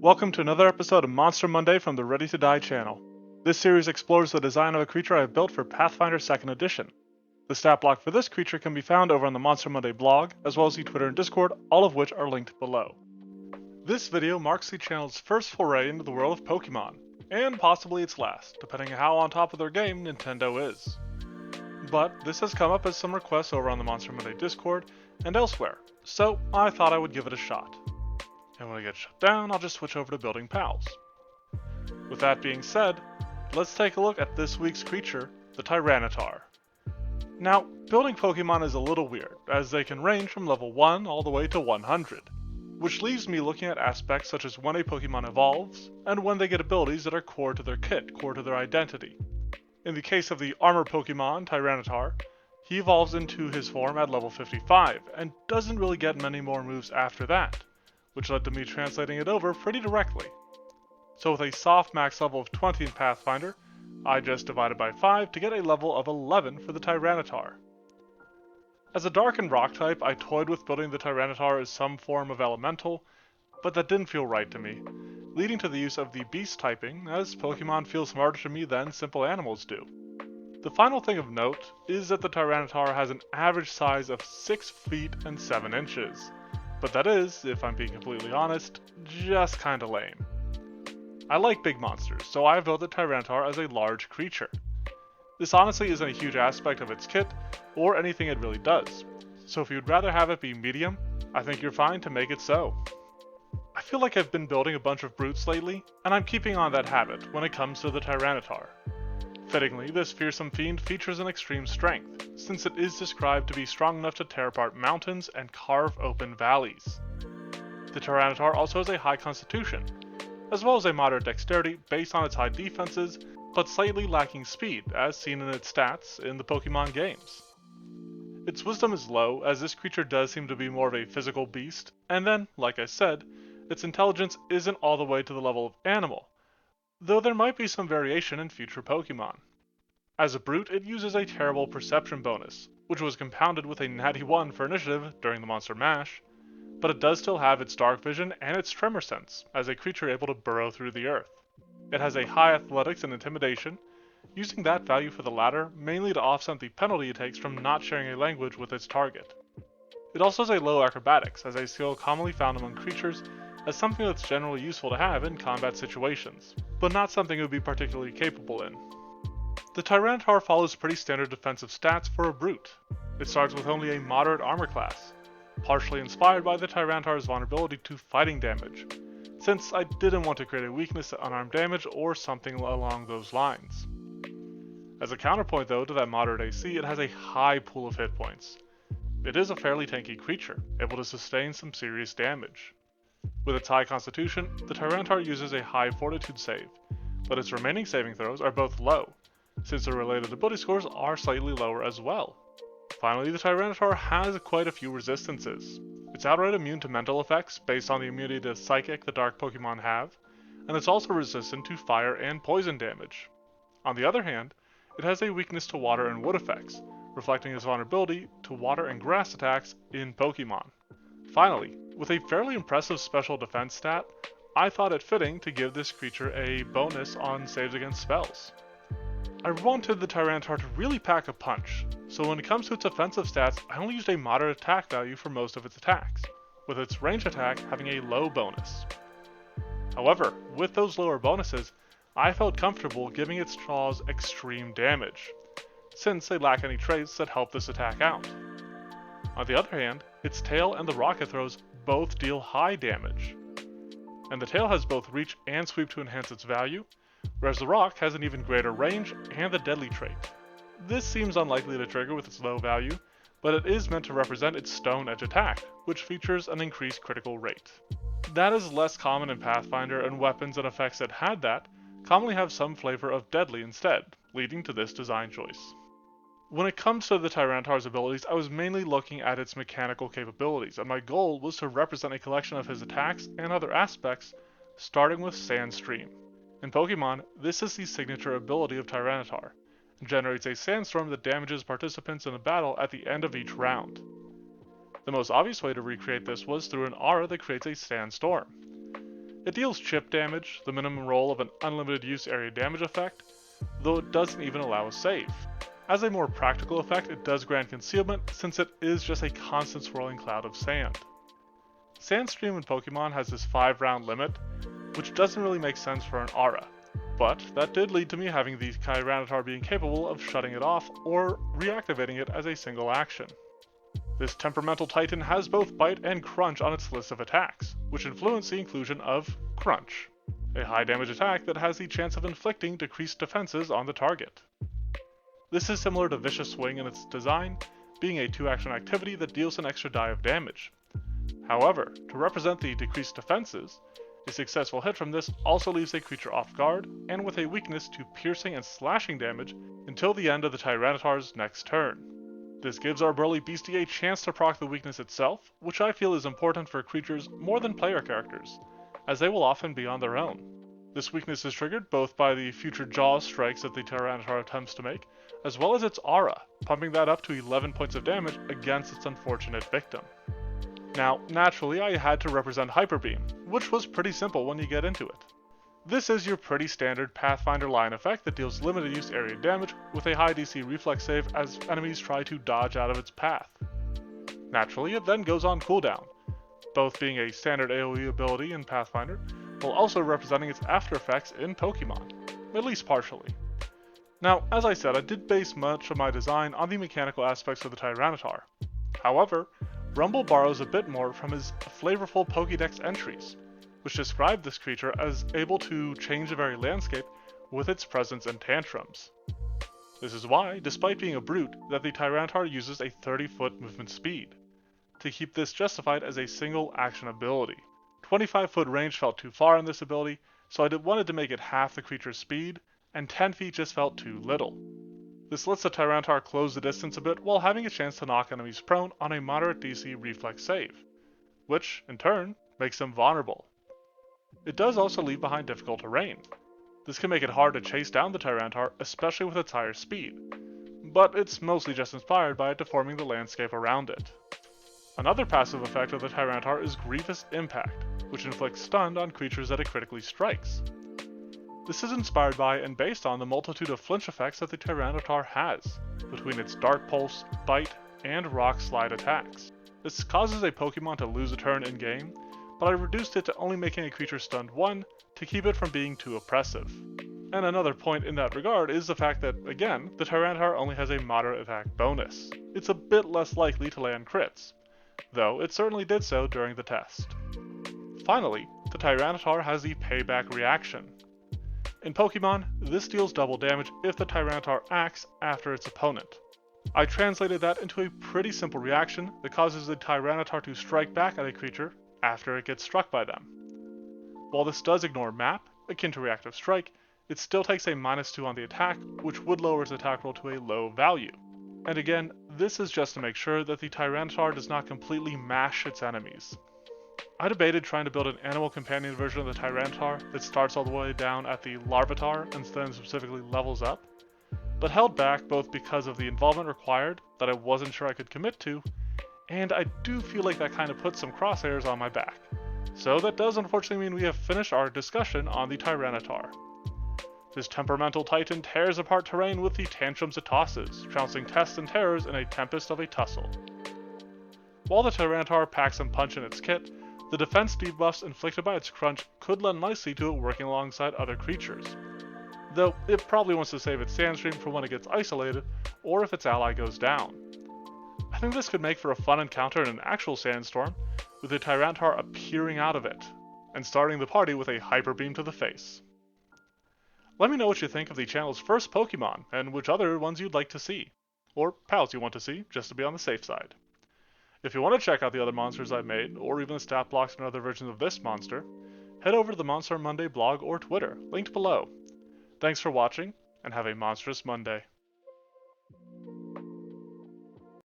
Welcome to another episode of Monster Monday from the Ready to Die channel. This series explores the design of a creature I have built for Pathfinder 2nd Edition. The stat block for this creature can be found over on the Monster Monday blog, as well as the Twitter and Discord, all of which are linked below. This video marks the channel's first foray into the world of Pokemon, and possibly its last, depending on how on top of their game Nintendo is. But this has come up as some requests over on the Monster Monday Discord and elsewhere, so I thought I would give it a shot. And when I get shut down, I'll just switch over to building pals. With that being said, let's take a look at this week's creature, the Tyranitar. Now, building Pokemon is a little weird, as they can range from level 1 all the way to 100, which leaves me looking at aspects such as when a Pokemon evolves, and when they get abilities that are core to their kit, core to their identity. In the case of the armor Pokemon, Tyranitar, he evolves into his form at level 55, and doesn't really get many more moves after that, which led to me translating it over pretty directly. So with a soft max level of 20 in Pathfinder, I just divided by 5 to get a level of 11 for the Tyranitar. As a dark and rock type, I toyed with building the Tyranitar as some form of elemental, but that didn't feel right to me, leading to the use of the beast typing, as Pokemon feel smarter to me than simple animals do. The final thing of note is that the Tyranitar has an average size of 6 feet and 7 inches. But that is, if I'm being completely honest, just kinda lame. I like big monsters, so I built the Tyranitar as a large creature. This honestly isn't a huge aspect of its kit, or anything it really does, so if you'd rather have it be medium, I think you're fine to make it so. I feel like I've been building a bunch of brutes lately, and I'm keeping on that habit when it comes to the Tyranitar. Fittingly, this fearsome fiend features an extreme strength, since it is described to be strong enough to tear apart mountains and carve open valleys. The Tyranitar also has a high constitution, as well as a moderate dexterity based on its high defenses, but slightly lacking speed, as seen in its stats in the Pokemon games. Its wisdom is low, as this creature does seem to be more of a physical beast, and then, like I said, its intelligence isn't all the way to the level of animal, though there might be some variation in future Pokemon. As a brute, it uses a terrible perception bonus, which was compounded with a natty 1 for initiative during the Monster Mash, but it does still have its dark vision and its tremor sense, as a creature able to burrow through the earth. It has a high athletics and intimidation, using that value for the latter mainly to offset the penalty it takes from not sharing a language with its target. It also has a low acrobatics, as a skill commonly found among creatures as something that's generally useful to have in combat situations, but not something it would be particularly capable in. The Tyranitar follows pretty standard defensive stats for a brute. It starts with only a moderate armor class, partially inspired by the Tyranitar's vulnerability to fighting damage, since I didn't want to create a weakness to unarmed damage or something along those lines. As a counterpoint though to that moderate AC, it has a high pool of hit points. It is a fairly tanky creature, able to sustain some serious damage. With its high constitution, the Tyranitar uses a high fortitude save, but its remaining saving throws are both low, since the related ability scores are slightly lower as well. Finally, the Tyranitar has quite a few resistances. It's outright immune to mental effects based on the immunity to Psychic the dark Pokemon have, and it's also resistant to fire and poison damage. On the other hand, it has a weakness to water and wood effects, reflecting its vulnerability to water and grass attacks in Pokemon. Finally, with a fairly impressive special defense stat, I thought it fitting to give this creature a bonus on saves against spells. I wanted the Tyranitar to really pack a punch, so when it comes to its offensive stats, I only used a moderate attack value for most of its attacks, with its range attack having a low bonus. However, with those lower bonuses, I felt comfortable giving its claws extreme damage, since they lack any traits that help this attack out. On the other hand, its tail and the rocket throws both deal high damage, and the tail has both reach and sweep to enhance its value, whereas the rock has an even greater range and the deadly trait. This seems unlikely to trigger with its low value, but it is meant to represent its stone edge attack, which features an increased critical rate. That is less common in Pathfinder, and weapons and effects that had that commonly have some flavor of deadly instead, leading to this design choice. When it comes to the Tyranitar's abilities, I was mainly looking at its mechanical capabilities, and my goal was to represent a collection of his attacks and other aspects, starting with Sandstream. In Pokemon, this is the signature ability of Tyranitar, and generates a sandstorm that damages participants in a battle at the end of each round. The most obvious way to recreate this was through an aura that creates a sandstorm. It deals chip damage, the minimum roll of an unlimited use area damage effect, though it doesn't even allow a save. As a more practical effect, it does grant concealment since it is just a constant swirling cloud of sand. Sandstream in Pokemon has this 5-round limit, which doesn't really make sense for an aura, but that did lead to me having the Tyranitar being capable of shutting it off or reactivating it as a single action. This temperamental Titan has both Bite and Crunch on its list of attacks, which influence the inclusion of Crunch, a high damage attack that has the chance of inflicting decreased defenses on the target. This is similar to Vicious Swing in its design, being a 2-action activity that deals an extra die of damage. However, to represent the decreased defenses, a successful hit from this also leaves a creature off guard and with a weakness to piercing and slashing damage until the end of the Tyranitar's next turn. This gives our burly beastie a chance to proc the weakness itself, which I feel is important for creatures more than player characters, as they will often be on their own. This weakness is triggered both by the future Jaws strikes that the Tyranitar attempts to make, as well as its aura, pumping that up to 11 points of damage against its unfortunate victim. Now, naturally I had to represent Hyper Beam, which was pretty simple when you get into it. This is your pretty standard Pathfinder line effect that deals limited use area damage with a high DC reflex save as enemies try to dodge out of its path. Naturally, it then goes on cooldown, both being a standard AoE ability in Pathfinder, while also representing its after effects in Pokemon, at least partially. Now, as I said, I did base much of my design on the mechanical aspects of the Tyranitar. However, Rumble borrows a bit more from his flavorful Pokédex entries, which describe this creature as able to change the very landscape with its presence and tantrums. This is why, despite being a brute, that the Tyranitar uses a 30-foot movement speed, to keep this justified as a single action ability. 25-foot range felt too far in this ability, so I wanted to make it half the creature's speed, and 10 feet just felt too little. This lets the Tyranitar close the distance a bit while having a chance to knock enemies prone on a moderate DC reflex save, which, in turn, makes them vulnerable. It does also leave behind difficult terrain. This can make it hard to chase down the Tyranitar, especially with its higher speed, but it's mostly just inspired by it deforming the landscape around it. Another passive effect of the Tyranitar is Grievous Impact, which inflicts stun on creatures that it critically strikes. This is inspired by and based on the multitude of flinch effects that the Tyranitar has, between its Dark Pulse, Bite, and Rock Slide attacks. This causes a Pokemon to lose a turn in-game, but I reduced it to only making a creature stunned 1 to keep it from being too oppressive. And another point in that regard is the fact that, again, the Tyranitar only has a moderate attack bonus. It's a bit less likely to land crits, though it certainly did so during the test. Finally, the Tyranitar has the Payback reaction. In Pokemon, this deals double damage if the Tyranitar acts after its opponent. I translated that into a pretty simple reaction that causes the Tyranitar to strike back at a creature after it gets struck by them. While this does ignore map, akin to Reactive Strike, it still takes a -2 on the attack, which would lower its attack roll to a low value. And again, this is just to make sure that the Tyranitar does not completely mash its enemies. I debated trying to build an animal companion version of the Tyranitar that starts all the way down at the Larvitar and then specifically levels up, but held back both because of the involvement required that I wasn't sure I could commit to, and I do feel like that kind of puts some crosshairs on my back. So that does unfortunately mean we have finished our discussion on the Tyranitar. This temperamental Titan tears apart terrain with the tantrums it tosses, trouncing tests and terrors in a tempest of a tussle. While the Tyranitar packs some punch in its kit, the defense debuffs inflicted by its crunch could lend nicely to it working alongside other creatures, though it probably wants to save its Sandstream for when it gets isolated, or if its ally goes down. I think this could make for a fun encounter in an actual sandstorm, with the Tyranitar appearing out of it, and starting the party with a Hyper Beam to the face. Let me know what you think of the channel's first Pokemon, and which other ones you'd like to see, or pals you want to see, just to be on the safe side. If you want to check out the other monsters I've made, or even the stat blocks and other versions of this monster, head over to the Monster Monday blog or Twitter, linked below. Thanks for watching, and have a monstrous Monday.